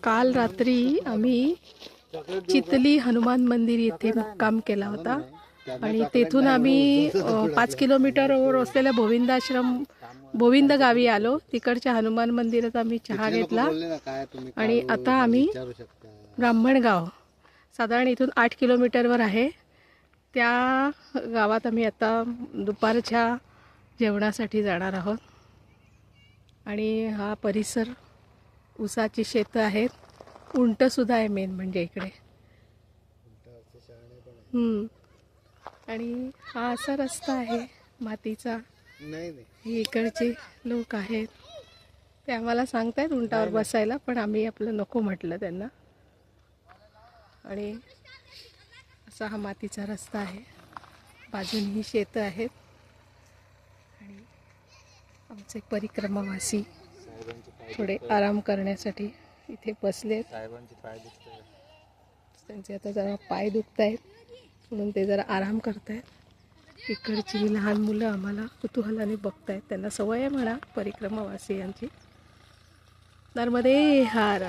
काल रात्री आम्ही चितली हनुमान मंदिर येथे मुक्काम केला होता आणि तेथून आम्ही 5 किलोमीटरवर असलेल्या गोविंद गावी आलो. तिकडच्या हनुमान मंदिरात आम्ही चहा घेतला आणि आता आम्ही ब्राह्मणगाव साधारण इथून 8 किलोमीटरवर आहे. त्या गावात आम्ही आता दुपारच्या जेवणासाठी जाणार आहोत. आणि हा परिसर ऊसाची शेतं आहेत. उंटसुद्धा आहे मेन म्हणजे इकडे. आणि हा असा रस्ता आहे मातीचा. हे इकडचे लोक आहेत ते आम्हाला सांगतायत उंटावर बसायला, पण आम्ही आपलं नको म्हटलं त्यांना. आणि असा हा मातीचा रस्ता आहे. बाजूनी शेतं आहेत आणि आमचे परिक्रमावासी थोडे आराम करण्यासाठी इथे बसलेत. त्यांचे आता जरा पाय दुखत आहेत म्हणून ते जरा आराम करतायत. इकडची लहान मुलं आम्हाला कुतूहलाने बघतायत. त्यांना सवय आहे म्हणा परिक्रमावासियांची. नर्मदे हर.